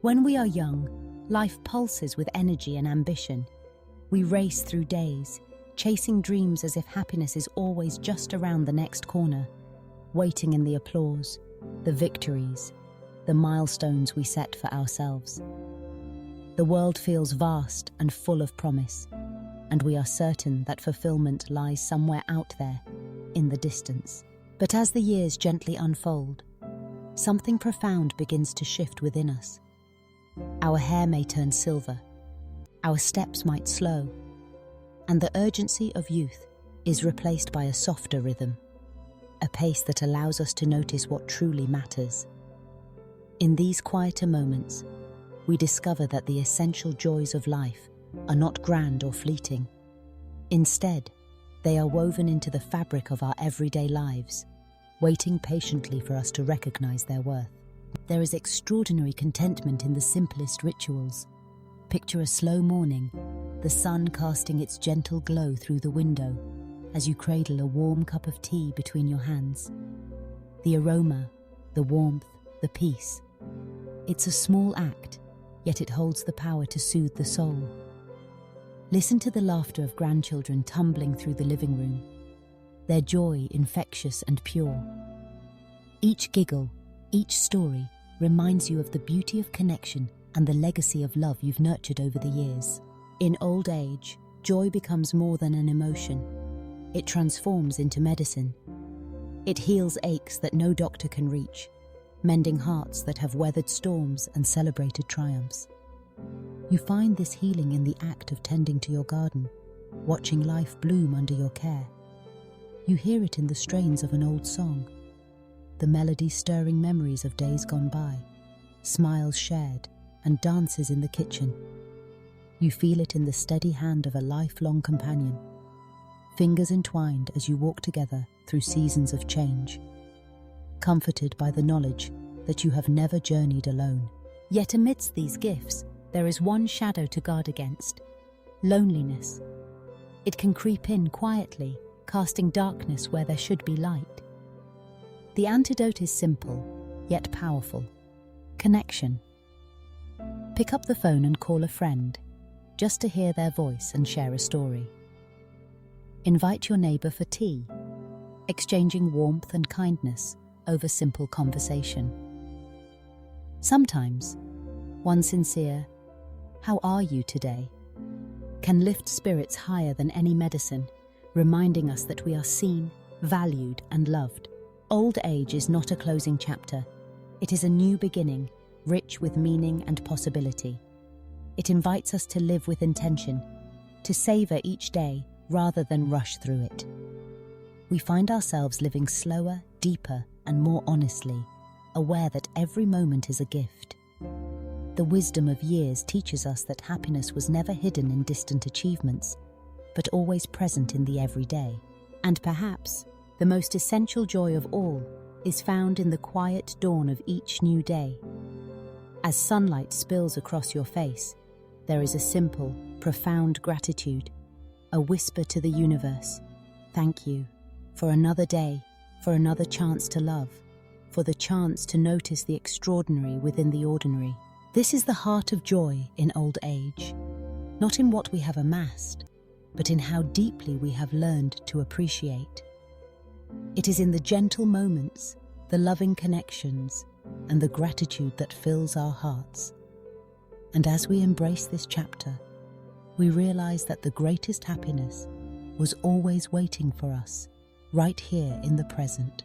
When we are young, life pulses with energy and ambition. We race through days, chasing dreams as if happiness is always just around the next corner, waiting in the applause, the victories, the milestones we set for ourselves. The world feels vast and full of promise, and we are certain that fulfillment lies somewhere out there, in the distance. But as the years gently unfold, something profound begins to shift within us. Our hair may turn silver, our steps might slow, and the urgency of youth is replaced by a softer rhythm, a pace that allows us to notice what truly matters. In these quieter moments, we discover that the essential joys of life are not grand or fleeting. Instead, they are woven into the fabric of our everyday lives, waiting patiently for us to recognize their worth. There is extraordinary contentment in the simplest rituals. Picture a slow morning, the sun casting its gentle glow through the window as you cradle a warm cup of tea between your hands. The aroma, the warmth, the peace. It's a small act, yet it holds the power to soothe the soul. Listen to the laughter of grandchildren tumbling through the living room, their joy infectious and pure. Each giggle, each story reminds you of the beauty of connection and the legacy of love you've nurtured over the years. In old age, joy becomes more than an emotion. It transforms into medicine. It heals aches that no doctor can reach, mending hearts that have weathered storms and celebrated triumphs. You find this healing in the act of tending to your garden, watching life bloom under your care. You hear it in the strains of an old song, the melody stirring memories of days gone by, smiles shared, and dances in the kitchen. You feel it in the steady hand of a lifelong companion, fingers entwined as you walk together through seasons of change, comforted by the knowledge that you have never journeyed alone. Yet amidst these gifts, there is one shadow to guard against: loneliness. It can creep in quietly, casting darkness where there should be light. The antidote is simple, yet powerful: connection. Pick up the phone and call a friend, just to hear their voice and share a story. Invite your neighbor for tea, exchanging warmth and kindness over simple conversation. Sometimes, one sincere "How are you today?" can lift spirits higher than any medicine, reminding us that we are seen, valued, and loved. Old age is not a closing chapter. It is a new beginning, rich with meaning and possibility. It invites us to live with intention, to savor each day rather than rush through it. We find ourselves living slower, deeper, and more honestly, aware that every moment is a gift. The wisdom of years teaches us that happiness was never hidden in distant achievements, but always present in the everyday. And perhaps the most essential joy of all is found in the quiet dawn of each new day. As sunlight spills across your face, there is a simple, profound gratitude, a whisper to the universe: thank you for another day, for another chance to love, for the chance to notice the extraordinary within the ordinary. This is the heart of joy in old age, not in what we have amassed, but in how deeply we have learned to appreciate. It is in the gentle moments, the loving connections, and the gratitude that fills our hearts. And as we embrace this chapter, we realize that the greatest happiness was always waiting for us, right here in the present.